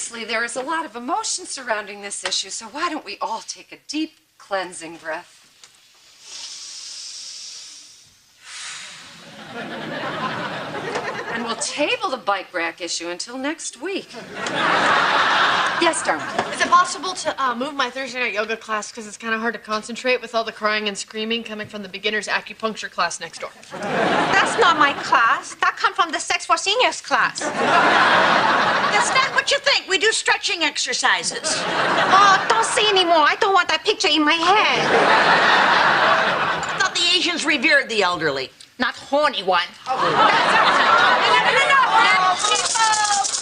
Obviously, there is a lot of emotion surrounding this issue, so why don't we all take a deep, cleansing breath? And we'll table the bike rack issue until next week. Yes, Dharma. Is it possible to move my Thursday night yoga class because it's kind of hard to concentrate with all the crying and screaming coming from the beginner's acupuncture class next door? That's not my class. That come from the Sex for Seniors class. That's not what you think. We do stretching exercises. Oh, don't say anymore. I don't want that picture in my head. I thought the Asians revered the elderly. Not horny one. No.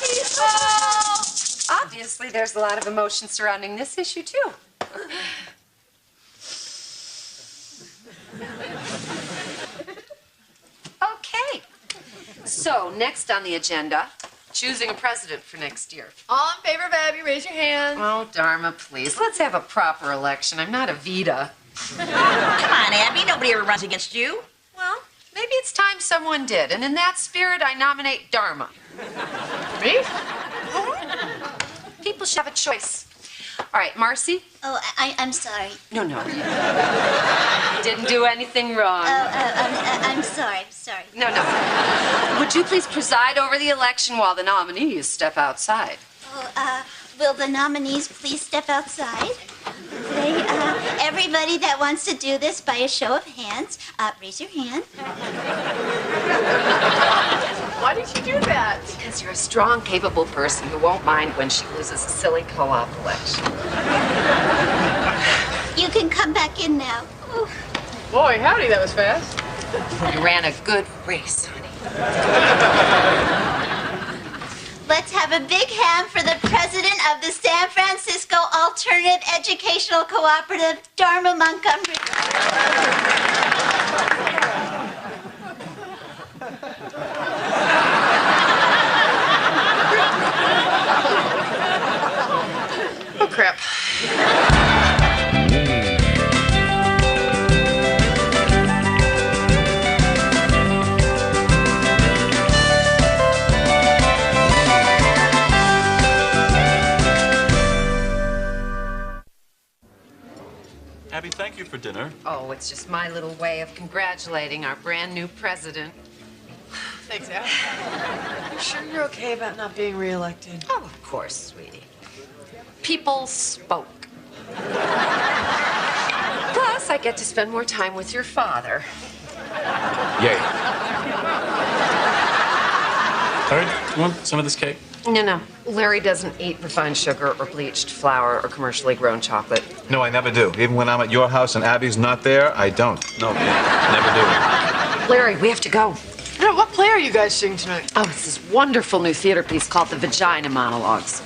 People! Obviously, there's a lot of emotion surrounding this issue, too. Okay. So, next on the agenda, choosing a president for next year. All in favor of Abby, raise your hand. Oh, Dharma, please. Let's have a proper election. I'm not a Vita. Come on, Abby. Nobody ever runs against you. Well, maybe it's time someone did. And in that spirit, I nominate Dharma. Me? People should have a choice. All right, Marcy? Oh, I'm sorry. No. You didn't do anything wrong. I'm sorry. No. Would you please preside over the election while the nominees step outside? Oh, will the nominees please step outside? They, everybody that wants to do this by a show of hands, raise your hand. Why did you do that? Because you're a strong, capable person who won't mind when she loses a silly co-op election. You can come back in now. Ooh. Boy, howdy, that was fast. You ran a good race, honey. Let's have a big hand for the president of the San Francisco Alternative Educational Cooperative, Dharma Montgomery. Oh, crap. Abby, thank you for dinner. Oh, it's just my little way of congratulating our brand new president. Thanks, Abby. You sure you're okay about not being reelected? Oh, of course, sweetie. People spoke. Plus, I get to spend more time with your father. Yay. Larry, you want some of this cake? No. Larry doesn't eat refined sugar or bleached flour or commercially grown chocolate. No, I never do. Even when I'm at your house and Abby's not there, I don't. No, never do. Larry, we have to go. No, what play are you guys seeing tonight? Oh, it's this wonderful new theater piece called The Vagina Monologues.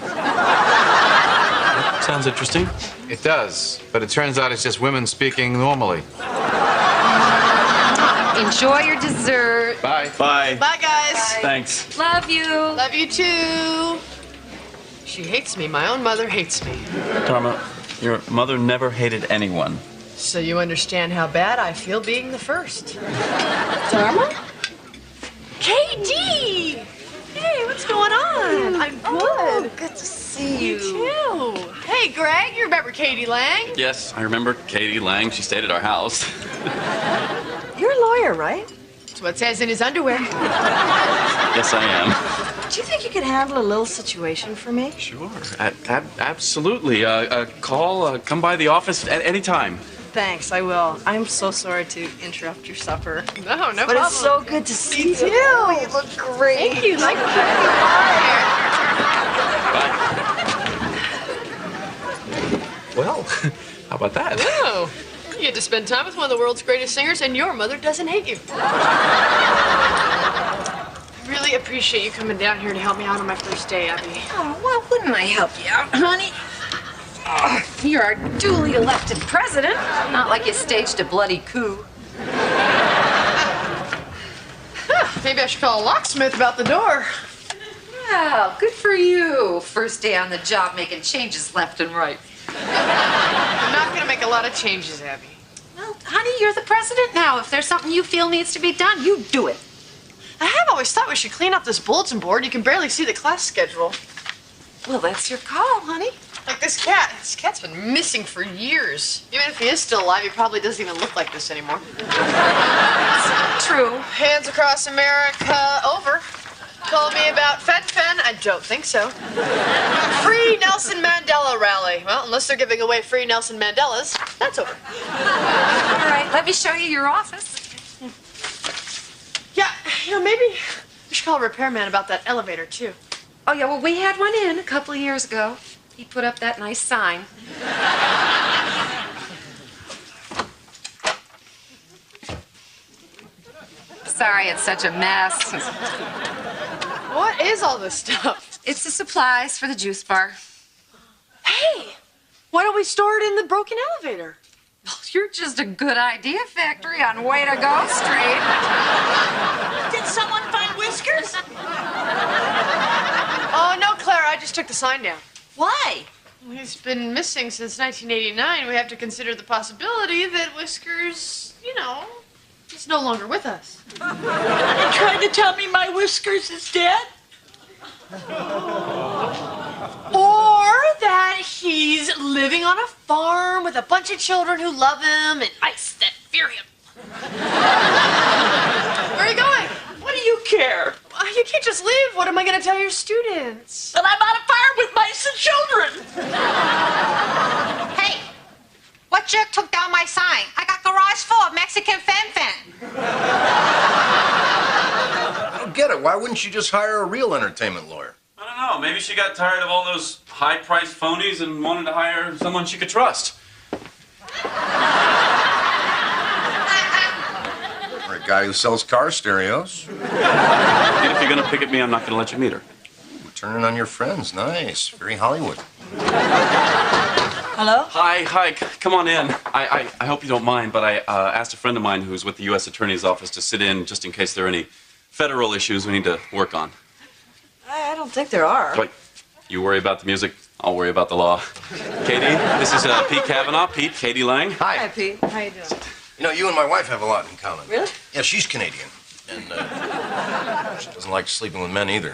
Sounds interesting. It does, but it turns out it's just women speaking normally. Enjoy your dessert. Bye. Bye. Bye, guys. Bye. Thanks. Love you. Love you, too. She hates me. My own mother hates me. Dharma, your mother never hated anyone. So you understand how bad I feel being the first. Dharma? KD! Hey, what's going on? I'm good. Oh, good to see You too. Hey, Greg, you remember Katie Lang? Yes, I remember Katie Lang. She stayed at our house. You're a lawyer, right? That's what it says in his underwear. Yes, I am. Do you think you could handle a little situation for me? Sure. Absolutely. Come by the office at any time. Thanks, I will. I'm so sorry to interrupt your supper. No problem. But it's so good to see you. too. Oh, you look great. Thank you. Like Well, how about that? Oh, you get to spend time with one of the world's greatest singers, and your mother doesn't hate you. I really appreciate you coming down here to help me out on my first day, Abby. Oh, well, wouldn't I help you out, honey? Oh, you're our duly elected president. Not like you staged a bloody coup. Maybe I should call a locksmith about the door. Well, good for you. First day on the job making changes left and right. I'm not going to make a lot of changes, Abby. Well, honey, you're the president now. If there's something you feel needs to be done, you do it. I have always thought we should clean up this bulletin board. You can barely see the class schedule. Well, that's your call, honey. Like this cat. This cat's been missing for years. Even if he is still alive, he probably doesn't even look like this anymore. True. Hands across America, over. Call me about Fen. I don't think so. Free Nelson Mandela rally. Well, unless they're giving away free Nelson Mandelas, that's over. All right, let me show you your office. Yeah, maybe we should call a repairman about that elevator, too. Oh, yeah, well, we had one in a couple of years ago. He put up that nice sign. Sorry, it's such a mess. What is all this stuff? It's the supplies for the juice bar. Hey, why don't we store it in the broken elevator? Well, you're just a good idea factory on Way to Go Street. Did someone find Whiskers? Oh, no, Clara, I just took the sign down. Why? He's been missing since 1989. We have to consider the possibility that Whiskers, he's no longer with us. You trying to tell me my Whiskers is dead? Or that he's living on a farm with a bunch of children who love him and ice that fear him. Where are you going? What do you care? You can't just leave. What am I going to tell your students? That I'm on a farm with mice and children. Hey, what jerk took down my sign? I got garage full of Mexican fen. I don't get it. Why wouldn't she just hire a real entertainment lawyer? I don't know. Maybe she got tired of all those high-priced phonies and wanted to hire someone she could trust. Or a guy who sells car stereos. And if you're going to pick at me, I'm not going to let you meet her. Turning on your friends. Nice. Very Hollywood. Hello? Hi. Come on in. I hope you don't mind, but I asked a friend of mine who's with the U.S. Attorney's Office to sit in just in case there are any federal issues we need to work on. I don't think there are. But you worry about the music, I'll worry about the law. Katie, this is Pete Kavanaugh. Pete, Katie Lang. Hi, Pete. How you doing? You know, you and my wife have a lot in common. Really? Yeah, she's Canadian. And she doesn't like sleeping with men either.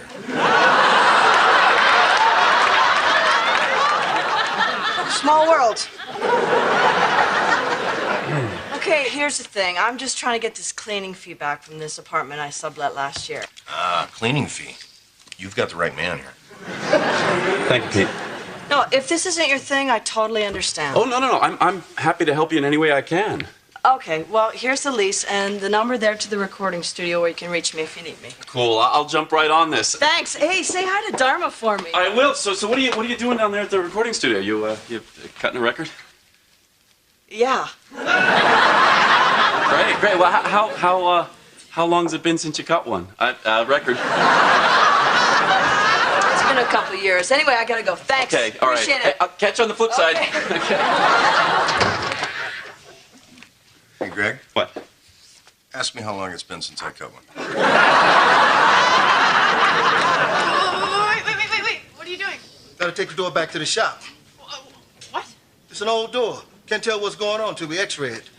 Small world. Okay, here's the thing. I'm just trying to get this cleaning fee back from this apartment I sublet last year. Cleaning fee. You've got the right man here. Thank you, Pete. No, if this isn't your thing, I totally understand. Oh, no. I'm happy to help you in any way I can. Okay, well, here's the lease and the number there to the recording studio where you can reach me if you need me. Cool. I'll jump right on this. Thanks. Hey, say hi to Dharma for me. I will. So what are you doing down there at the recording studio? You cutting a record? Yeah. Great. Well, how long has it been since you cut one? Record. It's been a couple of years. Anyway, I gotta go. Thanks. Okay. All right. Appreciate it. Hey, I'll catch you on the flip side. Okay. Hey, Greg, What? ask me how long it's been since I cut one. Wait. What are you doing? Gotta take the door back to the shop. What? It's an old door. Can't tell what's going on till we x-ray it.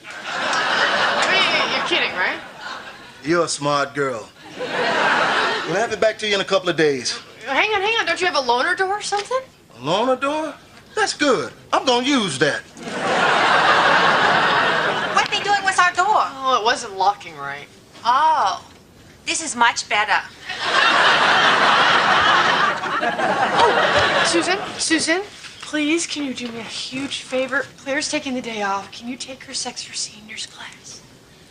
You're kidding, right? You're a smart girl. We'll have it back to you in a couple of days. Hang on. Don't you have a loaner door or something? A loaner door? That's good. I'm gonna use that. What they doing with our door? Oh, it wasn't locking right. Oh, this is much better. Susan, please, can you do me a huge favor? Claire's taking the day off. Can you take her sex for seniors class?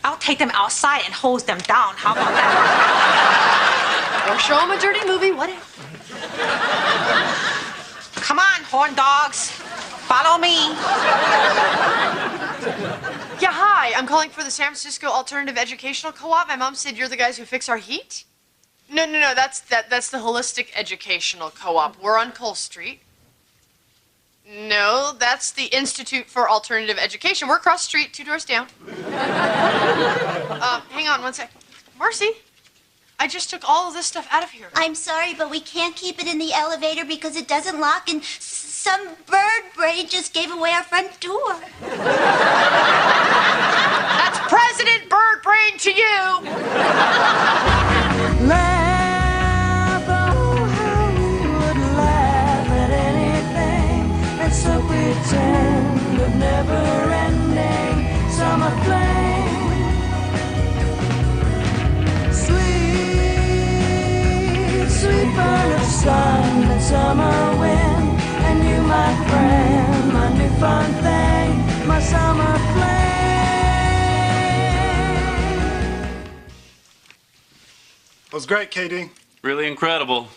I'll take them outside and hose them down. How about that? Or show them a dirty movie, whatever. Come on, horn dogs. Follow me. Yeah, hi. I'm calling for the San Francisco Alternative Educational Co-op. My mom said you're the guys who fix our heat. No. That's the Holistic Educational Co-op. We're on Cole Street. No, that's the Institute for Alternative Education. We're across the street, 2 doors down. Hang on 1 sec. Marcy, I just took all of this stuff out of here. I'm sorry, but we can't keep it in the elevator because it doesn't lock, and some bird brain just gave away our front door. That's President Bird Brain to you. Laugh, oh, how we would laugh fun thing, my summer fling. That was great, KD. Really incredible.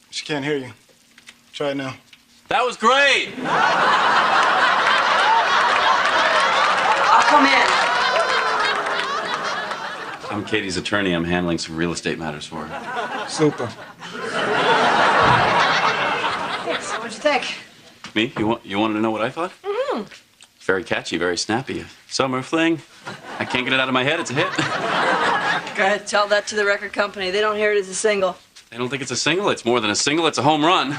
She can't hear you. Try it now. That was great! I'll come in. I'm Katie's attorney. I'm handling some real estate matters for her. Super. So what'd you think? Me? You wanted to know what I thought? Mm-hmm. Very catchy, very snappy. Summer fling. I can't get it out of my head. It's a hit. Go ahead, tell that to the record company. They don't hear it as a single. They don't think it's a single. It's more than a single. It's a home run.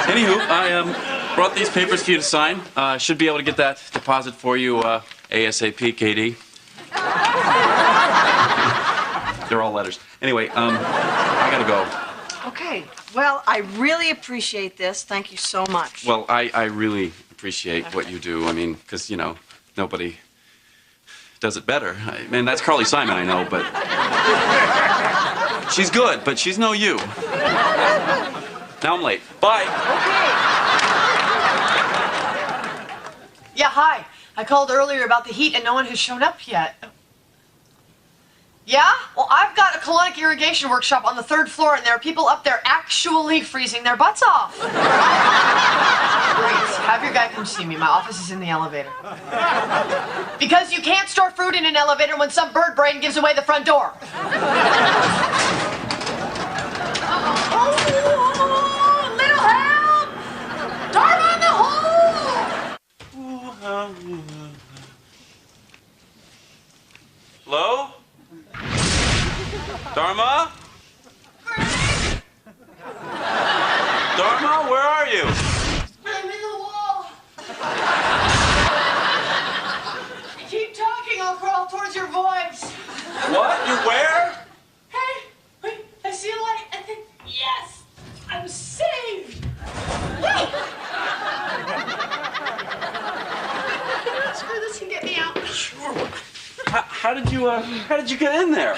Anywho, I brought these papers for you to sign. Should be able to get that deposit for you ASAP, KD. They're all letters. Anyway, I gotta go. Okay. Well, I really appreciate this. Thank you so much. Well, I really appreciate what you do. I mean, because, you know, nobody does it better. I mean, that's Carly Simon, I know, but... She's good, but she's no you. Now I'm late. Bye. Okay. Yeah, hi. I called earlier about the heat and no one has shown up yet. Yeah? Well, I've got a colonic irrigation workshop on the 3rd floor and there are people up there actually freezing their butts off. Great. Have your guy come see me. My office is in the elevator. Because you can't store fruit in an elevator when some bird brain gives away the front door. Oh, little help! Dharma in the hole! Hello? Dharma? Dharma, where are you? I'm in the wall. Keep talking, I'll crawl towards your voice. What? You're where? Hey, wait, I see a light. I think, yes, I'm saved. Screw this and get me out. Sure. How did you get in there?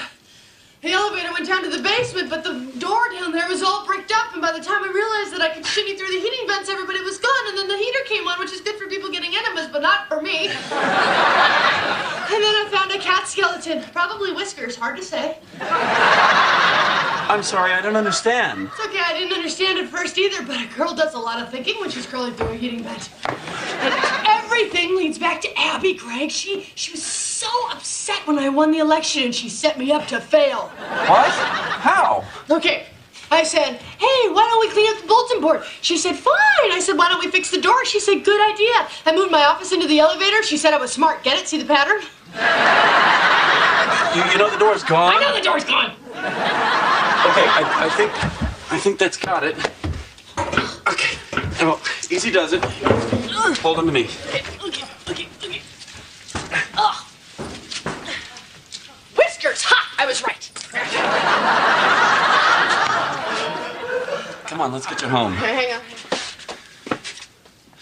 The elevator went down to the basement, but the door down there was all bricked up, and by the time I realized that I could shimmy through the heating vents, everybody was gone, and then the heater came on, which is good for people getting enemas, but not for me. And then I found a cat skeleton. Probably whiskers, hard to say. I'm sorry, I don't understand. It's okay, I didn't understand at first either, but a girl does a lot of thinking when she's crawling through a heating vent. And everything leads back to Abby, Greg. She was so upset when I won the election, and she set me up to fail. What? How? Okay, I said, hey, why don't we clean up the bulletin board? She said, fine. I said, why don't we fix the door? She said, good idea. I moved my office into the elevator. She said I was smart. Get it? See the pattern? You know the door's gone? I know the door's gone. Okay, I think that's got it. Okay, well, easy does it. Hold on to me. Okay. Ugh. Whiskers, ha! I was right. Come on, let's get you home. Okay, hang on.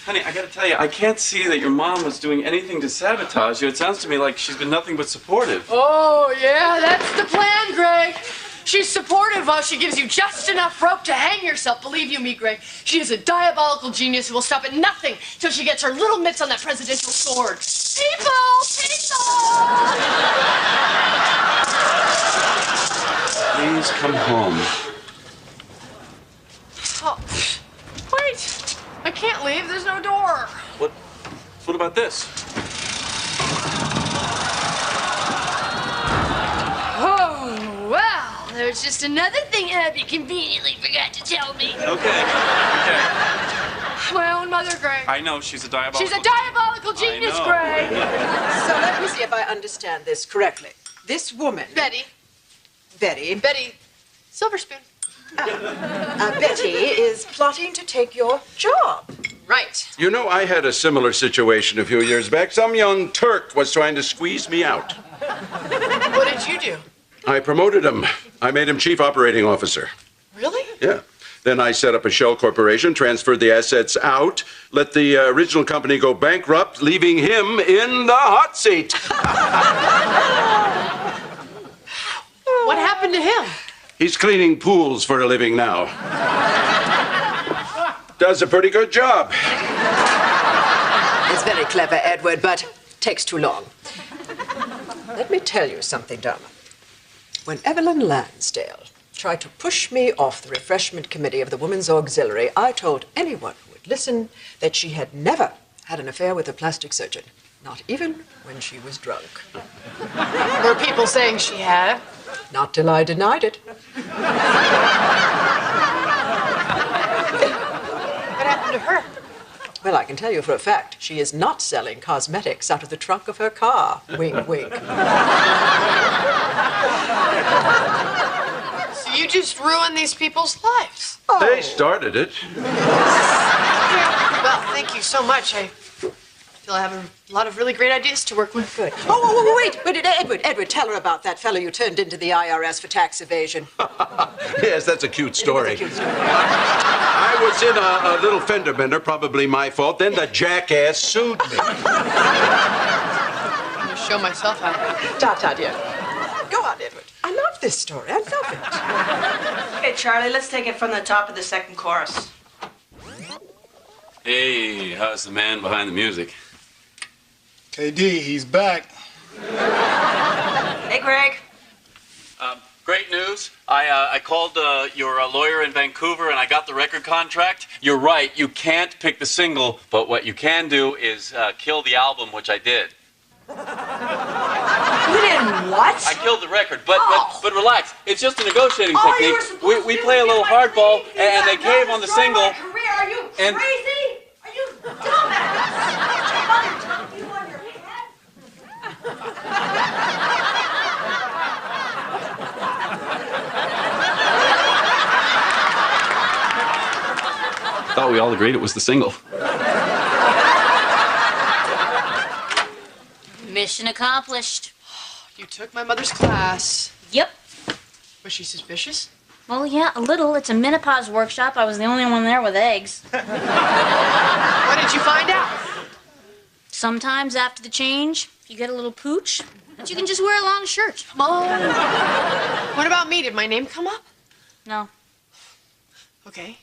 Honey, I gotta tell you, I can't see that your mom was doing anything to sabotage you. It sounds to me like she's been nothing but supportive. Oh, yeah, that's the plan, Greg. She's supportive while she gives you just enough rope to hang yourself. Believe you me, Greg, she is a diabolical genius who will stop at nothing till she gets her little mitts on that presidential sword. People! Please come home. Oh, wait. I can't leave. There's no door. What about this? Oh, well. There's just another thing Abby conveniently forgot to tell me. Okay. My own mother, Greg. I know, she's a diabolical... She's a diabolical genius, I know. Greg. So let me see if I understand this correctly. This woman... Betty. Betty, Silverspoon. Betty is plotting to take your job. Right. You know, I had a similar situation a few years back. Some young Turk was trying to squeeze me out. What did you do? I promoted him. I made him chief operating officer. Really? Yeah. Then I set up a shell corporation, transferred the assets out, let the original company go bankrupt, leaving him in the hot seat. What happened to him? He's cleaning pools for a living now. does a pretty good job. It's very clever, Edward, but takes too long. Let me tell you something, Dharma. When Evelyn Lansdale tried to push me off the refreshment committee of the Women's Auxiliary, I told anyone who would listen that she had never had an affair with a plastic surgeon, not even when she was drunk. Were people saying she had? Not till I denied it. What happened to her? Well, I can tell you for a fact, she is not selling cosmetics out of the trunk of her car. Wink, wink. So you just ruined these people's lives. They started it. Well, thank you so much. I feel I have a lot of really great ideas to work with. Good. Wait, Edward, tell her about that fellow you turned into the IRS for tax evasion. Yes, that's a cute story. It is a cute story. I was in a little fender bender, probably my fault. Then the jackass sued me. I'm gonna show myself how. Ta, dear. Go on, Edward. I love this story. I love it. Okay, Charlie, let's take it from the top of the second chorus. Hey, how's the man behind the music? KD, he's back. Hey, Greg. Great news. I called your lawyer in Vancouver and I got the record contract. You're right, you can't pick the single, but what you can do is kill the album, which I did. You did what? I killed the record, but relax. It's just a negotiating Oh, you technique. were supposed We to play a little hardball, and they cave on the single. Career. Are you And- crazy? Are you dumbass? Your mother dumped you on your head? Thought we all agreed it was the single. Mission accomplished. You took my mother's class. Yep. Was she suspicious? Well, yeah, a little. It's a menopause workshop. I was the only one there with eggs. What did you find out? Sometimes after the change, you get a little pooch, but you can just wear a long shirt. Come on. What about me? Did my name come up? No. Okay.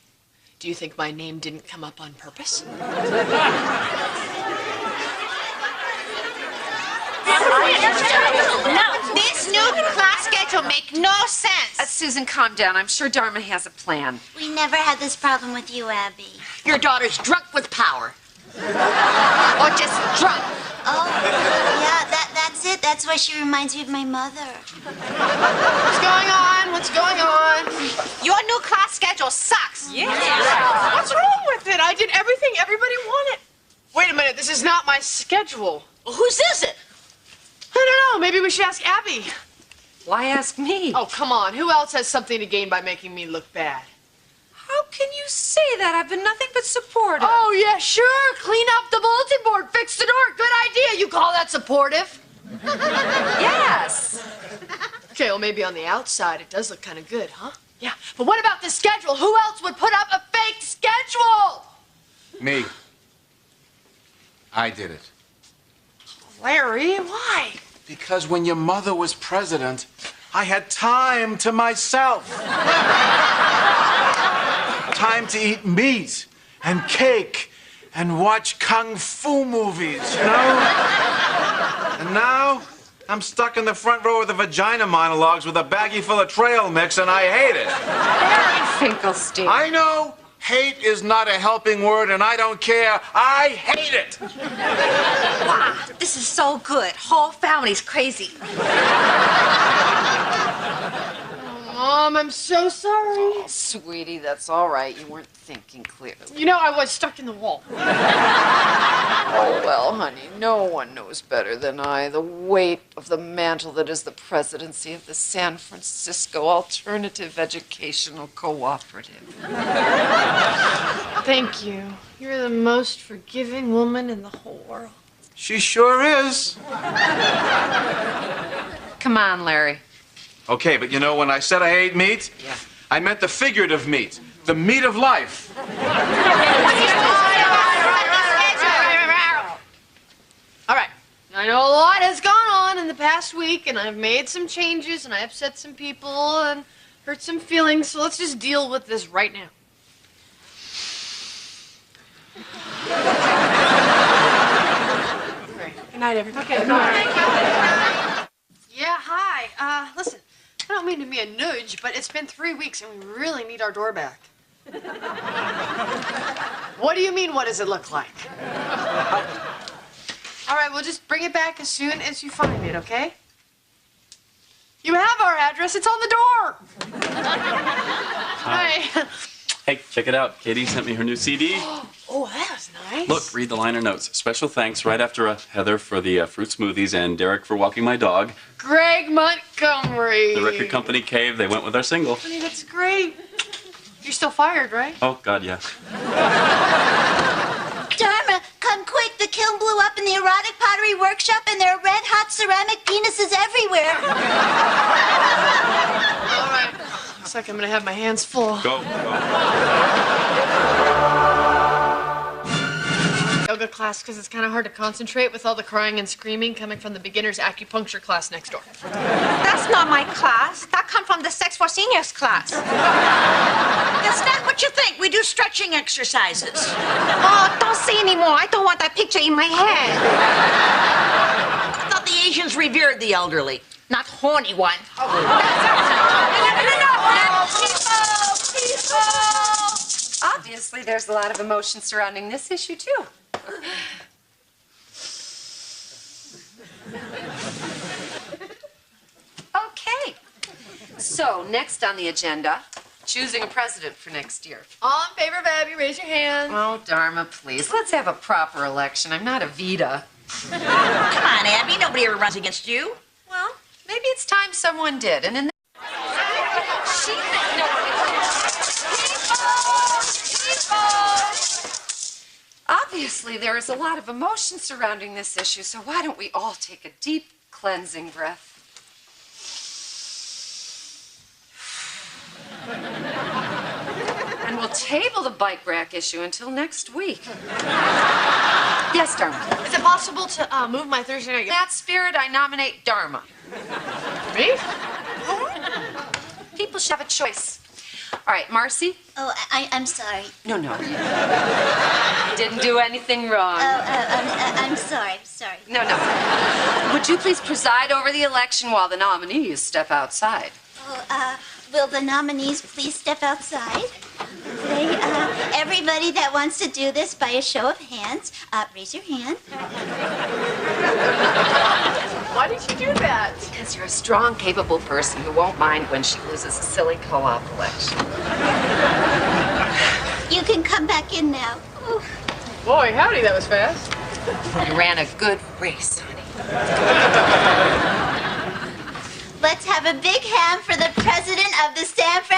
Do you think my name didn't come up on purpose? No, this new class schedule make no sense. Susan, calm down. I'm sure Dharma has a plan. We never had this problem with you, Abby. Your daughter's drunk with power. Or just drunk. Oh, yeah, that's it. That's why she reminds me of my mother. What's going on? What's going on? Your new class schedule sucks. Yeah. What's wrong with it? I did everything everybody wanted. Wait a minute. This is not my schedule. Well, whose is it? I don't know. Maybe we should ask Abby. Why ask me? Oh, come on. Who else has something to gain by making me look bad? How can you say that? I've been nothing but supportive. Oh, yeah, sure. Clean up the bulletin board, fix the door. Good idea. You call that supportive? Yes. Okay, well, maybe on the outside it does look kind of good, huh? Yeah. But what about the schedule? Who else would put up a fake schedule? Me. I did it. Larry, why? Because when your mother was president, I had time to myself. Time to eat meat and cake and watch kung fu movies, you know? And now, I'm stuck in the front row of the vagina monologues with a baggie full of trail mix, and I hate it. Larry Finkelstein. I know hate is not a helping word, and I don't care. I hate it. Wow, this is so good. Whole family's crazy. Mom, I'm so sorry. Oh, sweetie, that's all right. You weren't thinking clearly. You know, I was stuck in the wall. Oh, well, honey, no one knows better than I the weight of the mantle that is the presidency of the San Francisco Alternative Educational Cooperative. Thank you. You're the most forgiving woman in the whole world. She sure is. Come on, Larry. Okay, but you know, when I said I hate meat, Yeah. I meant the figurative meat, the meat of life. All right. I know a lot has gone on in the past week, and I've made some changes, and I upset some people and hurt some feelings, so let's just deal with this right now. Good night, everybody. Okay, good night. Yeah, hi. Listen, I don't mean to be a nudge, but it's been 3 weeks and we really need our door back. What do you mean, what does it look like? All right, well, just bring it back as soon as you find it, okay? You have our address. It's on the door. Hi. Hey, check it out. Katie sent me her new CD. Oh, that was nice. Look, read the liner notes. Special thanks right after Heather for the fruit smoothies and Derek for walking my dog. Greg Montgomery. The record company caved. They went with our single. Honey, that's great. You're still fired, right? Oh, God, yeah. Dharma, come quick. The kiln blew up in the erotic pottery workshop and there are red-hot ceramic penises everywhere. All right. Looks like I'm gonna have my hands full. Go. Yoga class because it's kind of hard to concentrate with all the crying and screaming coming from the beginner's acupuncture class next door. That's not my class. That come from the Sex for Seniors class. That's not what you think. We do stretching exercises. Oh, don't say anymore. I don't want that picture in my head. I thought the Asians revered the elderly. Not horny one. No. Obviously, there's a lot of emotion surrounding this issue, too. Okay. So, next on the agenda, choosing a president for next year. All in favor of Abby, raise your hand. Oh, Dharma, please. Let's have a proper election. I'm not a Vita. Come on, Abby. Nobody ever runs against you. Well, maybe it's time someone did. And in Obviously, there is a lot of emotion surrounding this issue, so why don't we all take a deep, cleansing breath? And we'll table the bike rack issue until next week. Yes, Dharma. Is it possible to move my Thursday night? In that spirit, I nominate Dharma. Me? People should have a choice. All right, Marcy? Oh, I'm sorry. No. You didn't do anything wrong. I'm sorry. No. Would you please preside over the election while the nominees step outside? Oh, will the nominees please step outside? Everybody that wants to do this by a show of hands, raise your hand. Why did you do that? Because you're a strong, capable person who won't mind when she loses a silly co-op election. You can come back in now. Ooh. Boy, howdy, that was fast. You ran a good race, honey. Let's have a big hand for the president of the San Francisco